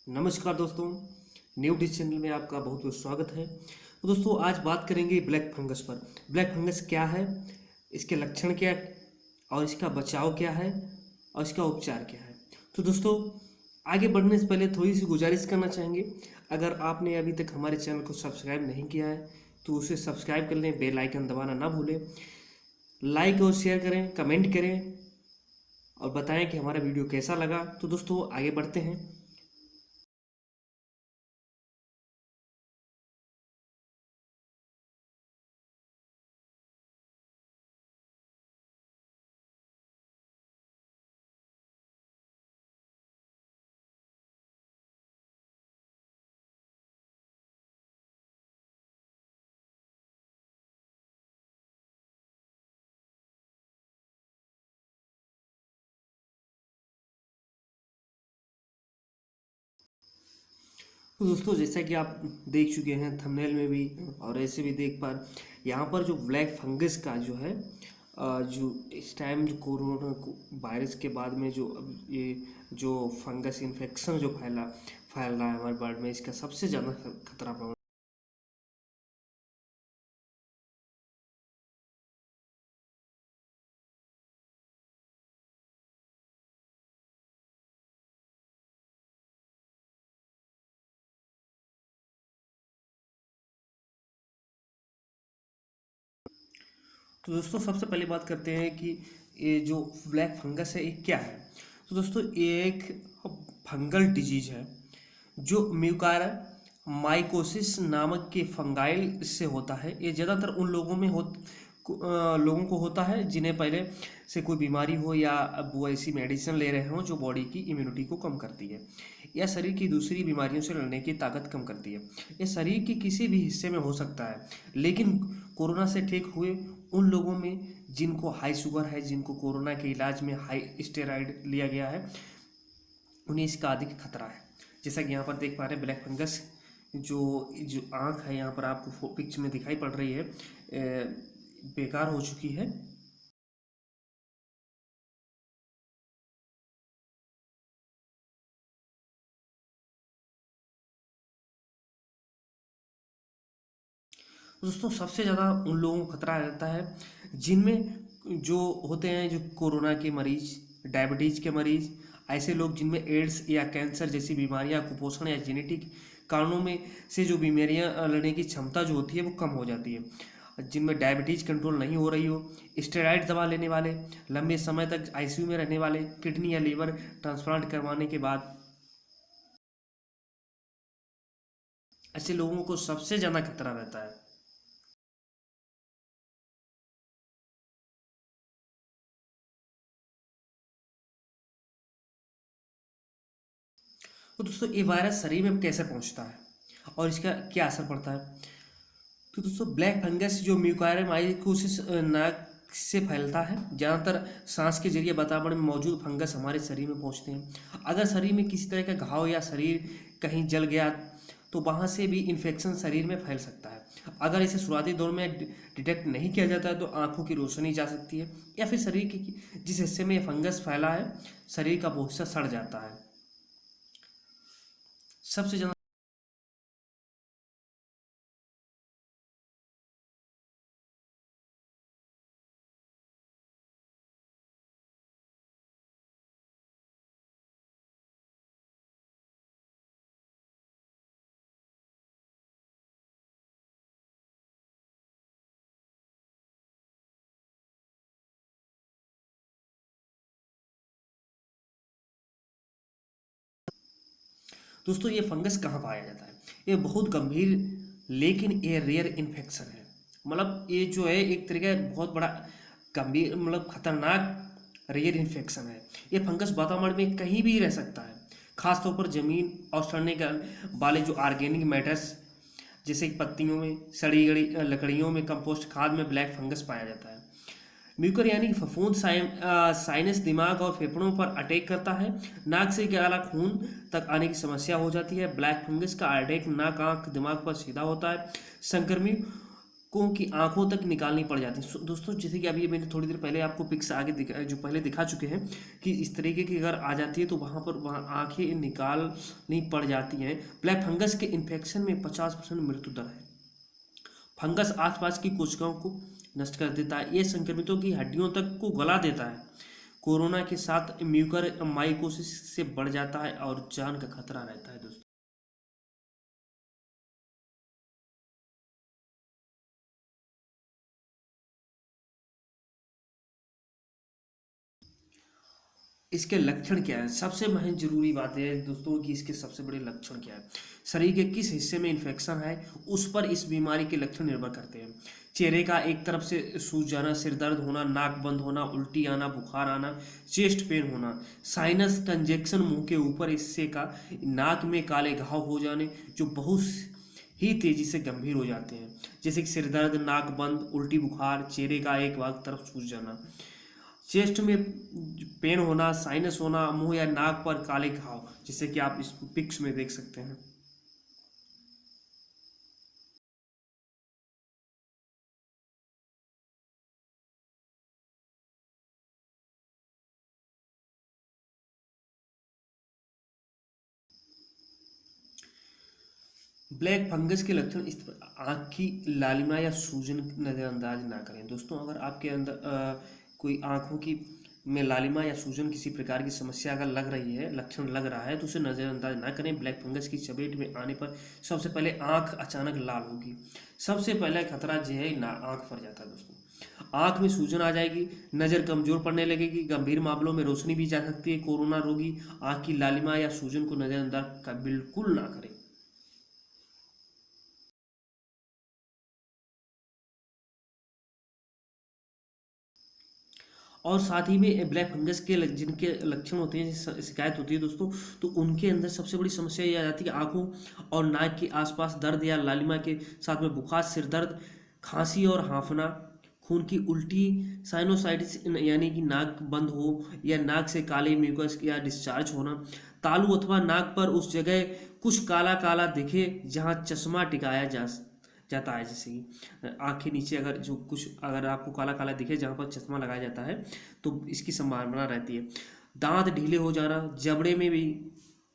नमस्कार दोस्तों, new dish channel में आपका बहुत बहुत स्वागत है। तो दोस्तों आज बात करेंगे ब्लैक फंगस पर। ब्लैक फंगस क्या है, इसके लक्षण क्या और इसका बचाव क्या है और इसका उपचार क्या है। तो दोस्तों आगे बढ़ने से पहले थोड़ी सी गुजारिश करना चाहेंगे, अगर आपने अभी तक हमारे चैनल को सब्सक्राइब नहीं किया है तो उसे सब्सक्राइब कर लें, बेल आइकन दबाना ना भूलें, लाइक और शेयर करें, कमेंट करें और बताएं कि हमारा वीडियो कैसा लगा। तो दोस्तों आगे बढ़ते हैं। तो दोस्तों जैसा कि आप देख चुके हैं थंबनेल में भी और ऐसे भी देख पा यहाँ पर जो ब्लैक फंगस का जो है, जो इस टाइम जो कोरोना वायरस के बाद में जो अब ये जो फंगस इन्फेक्शन जो फैल रहा है हमारे वर्ल्ड में, इसका सबसे ज़्यादा खतरा प्रबल। तो दोस्तों सबसे पहले बात करते हैं कि ये जो ब्लैक फंगस है ये क्या है। तो दोस्तों ये एक फंगल डिजीज है जो म्यूकारा माइकोसिस नामक के फंगाइल से होता है। ये ज़्यादातर उन लोगों में लोगों को होता है जिन्हें पहले से कोई बीमारी हो या अब वो ऐसी मेडिसिन ले रहे हों जो बॉडी की इम्यूनिटी को कम करती है या शरीर की दूसरी बीमारियों से लड़ने की ताकत कम करती है। ये शरीर के किसी भी हिस्से में हो सकता है, लेकिन कोरोना से ठीक हुए उन लोगों में जिनको हाई शुगर है, जिनको कोरोना के इलाज में हाई स्टेरॉइड लिया गया है, उन्हें इसका अधिक खतरा है। जैसा कि यहाँ पर देख पा रहे हैं ब्लैक फंगस जो जो आँख है यहाँ पर आपको पिक्चर में दिखाई पड़ रही है, बेकार हो चुकी है। दोस्तों सबसे ज़्यादा उन लोगों को खतरा रहता है जिनमें जो होते हैं, जो कोरोना के मरीज, डायबिटीज़ के मरीज, ऐसे लोग जिनमें एड्स या कैंसर जैसी बीमारियां, कुपोषण या जेनेटिक कारणों में से जो बीमारियां लड़ने की क्षमता जो होती है वो कम हो जाती है, जिनमें डायबिटीज़ कंट्रोल नहीं हो रही हो, स्टेरॉइड दवा लेने वाले, लंबे समय तक आईसीयू में रहने वाले, किडनी या लीवर ट्रांसप्लांट करवाने के बाद, ऐसे लोगों को सबसे ज़्यादा खतरा रहता है। तो दोस्तों ये वायरस शरीर में कैसे पहुंचता है और इसका क्या असर पड़ता है। तो दोस्तों ब्लैक फंगस जो म्यूकोरमाइकोसिस नाक से फैलता है। ज़्यादातर सांस के जरिए वातावरण में मौजूद फंगस हमारे शरीर में पहुंचते हैं। अगर शरीर में किसी तरह का घाव या शरीर कहीं जल गया तो वहाँ से भी इन्फेक्शन शरीर में फैल सकता है। अगर इसे शुरुआती दौर में डिटेक्ट नहीं किया जाता है तो आंखों की रोशनी जा सकती है या फिर शरीर के जिस हिस्से में फंगस फैला है, शरीर का वो हिस्सा सड़ जाता है। सबसे ज़्यादा दोस्तों ये फंगस कहाँ पाया जाता है। ये बहुत गंभीर लेकिन ये रेयर इन्फेक्शन है। मतलब ये जो है एक तरीके का बहुत बड़ा गंभीर मतलब खतरनाक रेयर इन्फेक्शन है। ये फंगस वातावरण में कहीं भी रह सकता है, खासतौर पर जमीन और सड़ने का वाले जो ऑर्गेनिक मैटर्स जैसे कि पत्तियों में, सड़ी गड़ी लकड़ियों में, कंपोस्ट खाद में ब्लैक फंगस पाया जाता है। म्यूकर यानी कि फफूंद साइनस दिमाग और फेफड़ों पर अटैक करता है। नाक से गहरा खून तक आने की समस्या हो जाती है। ब्लैक फंगस का अटैक नाक, आंख, दिमाग पर सीधा होता है। संक्रमित को की आंखों तक निकालनी पड़ जाती है। दोस्तों जैसे कि अभी मैंने थोड़ी देर पहले आपको पिक्स आगे दिखा, जो पहले दिखा चुके हैं कि इस तरीके की अगर आ जाती है तो वहाँ आंखें निकालनी पड़ जाती हैं। ब्लैक फंगस के इन्फेक्शन में 50% मृत्यु दर है। फंगस आसपास की कोशिकाओं को नष्ट कर देता है, ये संक्रमितों की हड्डियों तक को गला देता है। कोरोना के साथ म्यूकर माइकोसिस से बढ़ जाता है और जान का खतरा रहता है दोस्तों। इसके लक्षण क्या है? सबसे महज जरूरी बात है दोस्तों कि इसके सबसे बड़े लक्षण क्या है। शरीर के किस हिस्से में इन्फेक्शन है उस पर इस बीमारी के लक्षण निर्भर करते हैं। चेहरे का एक तरफ से सूज जाना, सिर दर्द होना, नाक बंद होना, उल्टी आना, बुखार आना, चेस्ट पेन होना, साइनस कंजेक्शन मुंह के ऊपर हिस्से का, नाक में काले घाव हो जाने जो बहुत ही तेजी से गंभीर हो जाते हैं, जैसे कि सिर दर्द, नाक बंद, उल्टी, बुखार, चेहरे का एक भाग तरफ सूज जाना, चेस्ट में पेन होना, साइनस होना, मुंह या नाक पर काले घाव, जिससे कि आप इस पिक्स में देख सकते हैं। ब्लैक फंगस के लक्षण इस आँख की लालिमा या सूजन नज़रअंदाज ना करें। दोस्तों अगर आपके अंदर कोई आँखों की में लालिमा या सूजन किसी प्रकार की समस्या अगर लग रही है, लक्षण लग रहा है, तो उसे नज़रअंदाज ना करें। ब्लैक फंगस की चपेट में आने पर सबसे पहले आँख अचानक लाल होगी। सबसे पहला खतरा जो है ना आँख पर जाता है दोस्तों। आँख में सूजन आ जाएगी, नज़र कमज़ोर पड़ने लगेगी, गंभीर मामलों में रोशनी भी जा सकती है। कोरोना रोगी आँख की लालिमा या सूजन को नज़रअंदाज बिल्कुल ना करें। और साथ ही में ब्लैक फंगस के जिनके लक्षण होते हैं, शिकायत होती है दोस्तों, तो उनके अंदर सबसे बड़ी समस्या ये आ जाती है कि आंखों और नाक के आसपास दर्द या लालिमा के साथ में बुखार, सिर दर्द, खांसी और हांफना, खून की उल्टी, साइनोसाइटिस यानी कि नाक बंद हो या नाक से काले म्यूकस या डिस्चार्ज होना, तालू अथवा नाक पर उस जगह कुछ काला काला दिखे जहां चश्मा टिकाया जाता है, जैसे कि आंखें नीचे अगर जो कुछ अगर आपको काला काला दिखे जहाँ पर चश्मा लगाया जाता है तो इसकी संभावना रहती है। दांत ढीले हो जाना, जबड़े में भी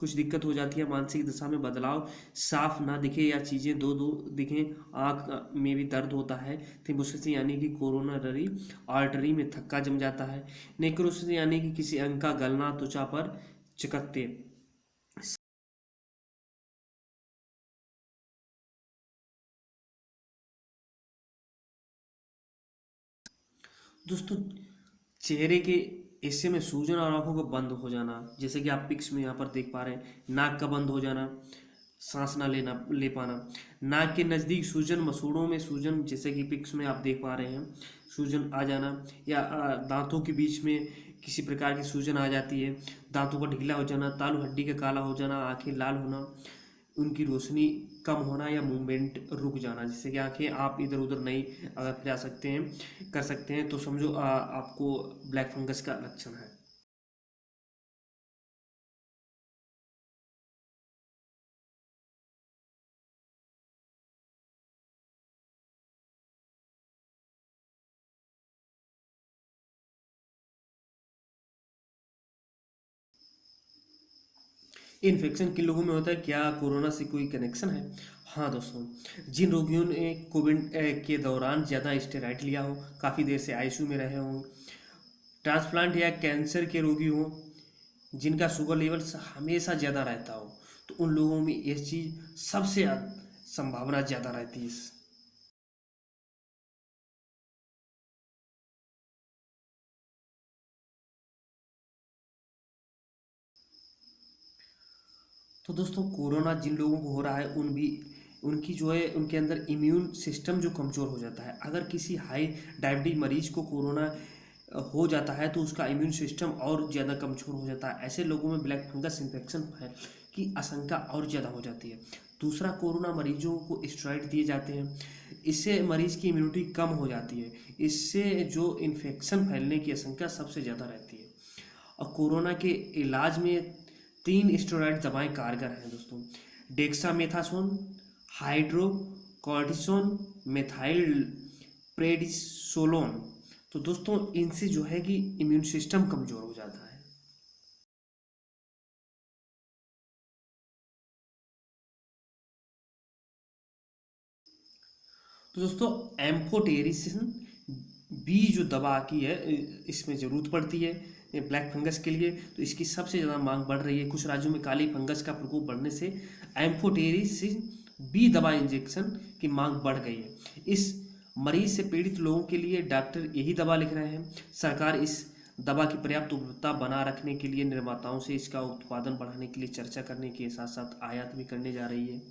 कुछ दिक्कत हो जाती है, मानसिक दशा में बदलाव, साफ ना दिखे या चीज़ें दो दो दिखें, आँख में भी दर्द होता है, थिम्बोसिस यानी कि कोरोनरी आर्टरी में थक्का जम जाता है, नेक्रोसिस यानी कि किसी अंग का गलना, त्वचा पर चकत्ते। दोस्तों चेहरे के हिस्से में सूजन और आंखों का बंद हो जाना, जैसे कि आप पिक्स में यहाँ पर देख पा रहे हैं, नाक का बंद हो जाना, सांस ना ले पाना, नाक के नज़दीक सूजन, मसूड़ों में सूजन, जैसे कि पिक्स में आप देख पा रहे हैं, सूजन आ जाना, या दांतों के बीच में किसी प्रकार की सूजन आ जाती है, दांतों का ढीला हो जाना, तालू हड्डी का काला हो जाना, आंखें लाल होना, उनकी रोशनी कम होना या मूवमेंट रुक जाना, जिससे कि आंखें आप इधर उधर नहीं अगर फिरा सकते हैं कर सकते हैं, तो समझो आपको ब्लैक फंगस का लक्षण है। इन्फेक्शन किन लोगों में होता है? क्या कोरोना से कोई कनेक्शन है? हाँ दोस्तों, जिन रोगियों ने कोविड के दौरान ज़्यादा स्टेरॉइड लिया हो, काफ़ी देर से आईसीयू में रहे हों, ट्रांसप्लांट या कैंसर के रोगी हों, जिनका शुगर लेवल हमेशा ज़्यादा रहता हो, तो उन लोगों में ये चीज़ सबसे संभावना ज़्यादा रहती है। तो दोस्तों कोरोना जिन लोगों को हो रहा है उनकी जो है उनके अंदर इम्यून सिस्टम जो कमज़ोर हो जाता है। अगर किसी हाई डायबिटीज मरीज को कोरोना हो जाता है तो उसका इम्यून सिस्टम और ज़्यादा कमज़ोर हो जाता है। ऐसे लोगों में ब्लैक फंगस इन्फेक्शन की आशंका और ज़्यादा हो जाती है। दूसरा, कोरोना मरीजों को स्टेरॉइड दिए जाते हैं, इससे मरीज की इम्यूनिटी कम हो जाती है, इससे जो इन्फेक्शन फैलने की आशंका सबसे ज़्यादा रहती है। और कोरोना के इलाज में 3 स्टेरॉइड दवाएं कारगर हैं दोस्तों: डेक्सामेथासोन, हाइड्रो कॉर्टिसोन, मेथाइल प्रेडिसोलोन। तो दोस्तों इनसे जो है कि इम्यून सिस्टम कमज़ोर हो जाता है। तो दोस्तों एम्फोटेरिसिन बी जो दवा की है इसमें ज़रूरत पड़ती है ब्लैक फंगस के लिए। तो इसकी सबसे ज़्यादा मांग बढ़ रही है। कुछ राज्यों में काली फंगस का प्रकोप बढ़ने से एम्फोटेरिसिन बी दवा इंजेक्शन की मांग बढ़ गई है। इस मरीज से पीड़ित लोगों के लिए डॉक्टर यही दवा लिख रहे हैं। सरकार इस दवा की पर्याप्त उपलब्धता बना रखने के लिए निर्माताओं से इसका उत्पादन बढ़ाने के लिए चर्चा करने के साथ साथ आयात भी करने जा रही है।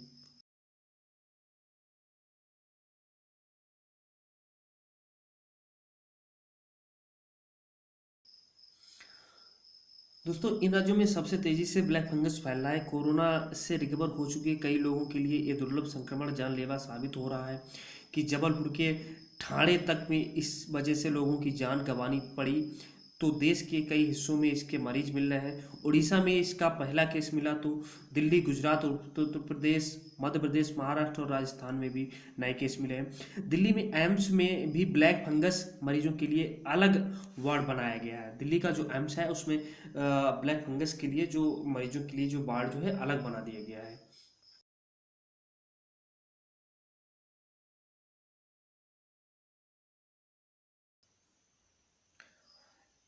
दोस्तों इन राज्यों में सबसे तेजी से ब्लैक फंगस फैल रहा है। कोरोना से रिकवर हो चुके कई लोगों के लिए ये दुर्लभ संक्रमण जानलेवा साबित हो रहा है कि जबलपुर के ठाणे तक में इस वजह से लोगों की जान गंवानी पड़ी। तो देश के कई हिस्सों में इसके मरीज मिल रहे हैं। उड़ीसा में इसका पहला केस मिला तो दिल्ली, गुजरात, उत्तर प्रदेश, मध्य प्रदेश, महाराष्ट्र और राजस्थान में भी नए केस मिले हैं। दिल्ली में एम्स में भी ब्लैक फंगस मरीजों के लिए अलग वार्ड बनाया गया है। दिल्ली का जो एम्स है उसमें ब्लैक फंगस के लिए जो मरीजों के लिए जो वार्ड जो है अलग बना दिया गया है।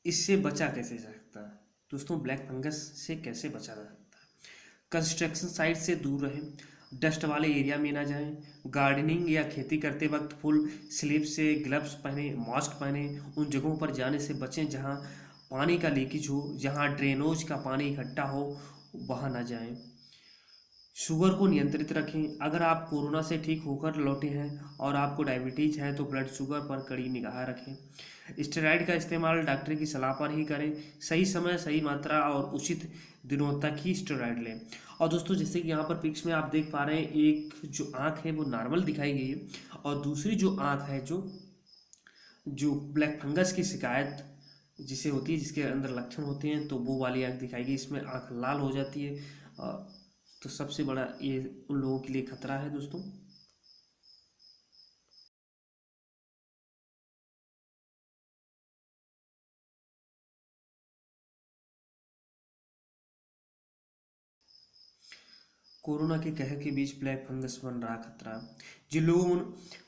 इससे बचा कैसे जा सकता है? दोस्तों ब्लैक फंगस से कैसे बचा जा सकता है? कंस्ट्रक्शन साइट से दूर रहें, डस्ट वाले एरिया में ना जाएं, गार्डनिंग या खेती करते वक्त फुल स्लीव से ग्लव्स पहने, मास्क पहने, उन जगहों पर जाने से बचें जहां पानी का लीकेज हो, जहां ड्रेनेज का पानी इकट्ठा हो, वहां ना जाएं। शुगर को नियंत्रित रखें। अगर आप कोरोना से ठीक होकर लौटे हैं और आपको डायबिटीज़ है तो ब्लड शुगर पर कड़ी निगाह रखें। स्टेरॉइड का इस्तेमाल डॉक्टर की सलाह पर ही करें। सही समय, सही मात्रा और उचित दिनों तक ही स्टेरॉइड लें। और दोस्तों जैसे कि यहाँ पर पिक्स में आप देख पा रहे हैं, एक जो आँख है वो नॉर्मल दिखाई गई है और दूसरी जो आँख है जो जो ब्लैक फंगस की शिकायत जिसे होती है, जिसके अंदर लक्षण होते हैं, तो वो वाली आँख दिखाएगी। इसमें आँख लाल हो जाती है। तो सबसे बड़ा ये उन लोगों के लिए खतरा है दोस्तों। कोरोना के कहर के बीच ब्लैक फंगस बन रहा खतरा। जिन लोगों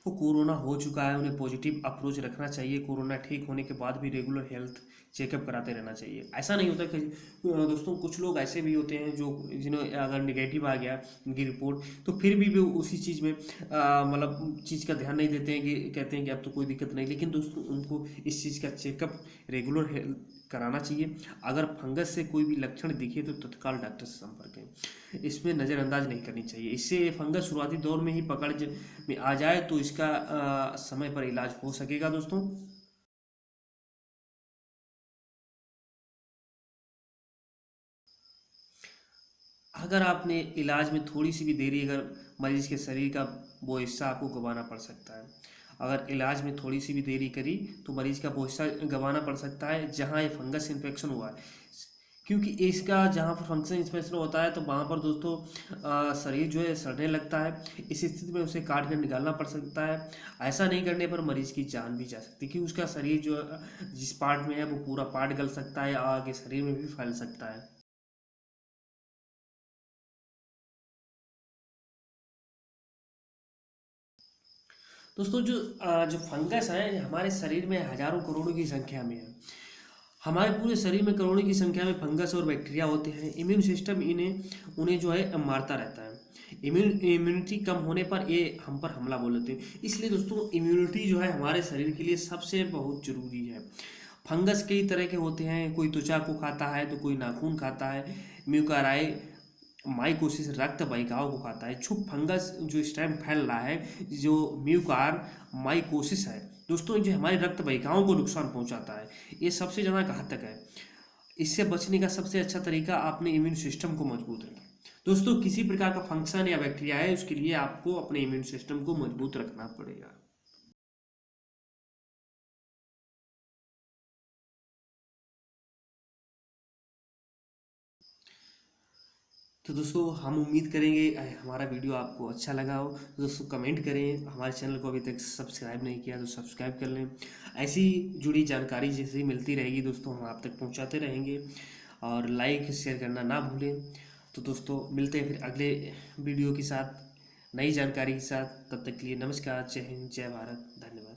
को कोरोना हो चुका है उन्हें पॉजिटिव अप्रोच रखना चाहिए। कोरोना ठीक होने के बाद भी रेगुलर हेल्थ चेकअप कराते रहना चाहिए। ऐसा नहीं होता कि दोस्तों कुछ लोग ऐसे भी होते हैं जो जिन्हें अगर निगेटिव आ गया उनकी रिपोर्ट तो फिर भी वो उसी चीज़ में मतलब चीज़ का ध्यान नहीं देते हैं कि कहते हैं कि अब तो कोई दिक्कत नहीं। लेकिन दोस्तों उनको इस चीज़ का चेकअप रेगुलर कराना चाहिए। अगर फंगस से कोई भी लक्षण दिखे तो तत्काल डॉक्टर से संपर्क करें। इसमें नज़रअंदाज नहीं करनी चाहिए। इससे फंगस शुरुआती दौर में ही में आ जाए तो इसका समय पर इलाज हो सकेगा दोस्तों। अगर आपने इलाज में थोड़ी सी भी देरी, अगर मरीज के शरीर का वो हिस्सा आपको गंवाना पड़ सकता है। अगर इलाज में थोड़ी सी भी देरी करी तो मरीज का वो हिस्सा गंवाना पड़ सकता है जहाँ ये फंगस इन्फेक्शन हुआ है। क्योंकि इसका जहाँ पर फंक्शन इन्फेक्शन होता है तो वहाँ पर दोस्तों शरीर जो है सड़ने लगता है। इस स्थिति में उसे काट कर निकालना पड़ सकता है। ऐसा नहीं करने पर मरीज की जान भी जा सकती है, क्योंकि उसका शरीर जो जिस पार्ट में है वो पूरा पार्ट गल सकता है, आगे शरीर में भी फैल सकता है। दोस्तों जो फंगस है हमारे शरीर में हजारों करोड़ों की संख्या में है। हमारे पूरे शरीर में करोड़ों की संख्या में फंगस और बैक्टीरिया होते हैं। इम्यून सिस्टम इन्हें उन्हें जो है मारता रहता है। इम्यूनिटी कम होने पर ये हम पर हमला बोल देते हैं। इसलिए दोस्तों इम्यूनिटी जो है हमारे शरीर के लिए सबसे बहुत जरूरी है। फंगस कई तरह के होते हैं, कोई त्वचा को खाता है तो कोई नाखून खाता है। म्यूकाराई माइकोसिस रक्त वाहिकाओं को खाता है। क्षुप फंगस जो इस टाइम फैल रहा है, जो म्यूकार माइकोसिस है दोस्तों, जो हमारी रक्त वाहिकाओं को नुकसान पहुंचाता है, ये सबसे ज़्यादा घातक है। इससे बचने का सबसे अच्छा तरीका अपने इम्यून सिस्टम को मजबूत रखें। दोस्तों किसी प्रकार का फंक्शन या बैक्टीरिया है उसके लिए आपको अपने इम्यून सिस्टम को मजबूत रखना पड़ेगा। तो दोस्तों हम उम्मीद करेंगे हमारा वीडियो आपको अच्छा लगा हो। तो दोस्तों कमेंट करें, हमारे चैनल को अभी तक सब्सक्राइब नहीं किया तो सब्सक्राइब कर लें। ऐसी जुड़ी जानकारी जैसे मिलती रहेगी दोस्तों हम आप तक पहुंचाते रहेंगे, और लाइक शेयर करना ना भूलें। तो दोस्तों मिलते हैं फिर अगले वीडियो के साथ, नई जानकारी के साथ। तब तक के लिए नमस्कार, जय हिंद, जय भारत, धन्यवाद।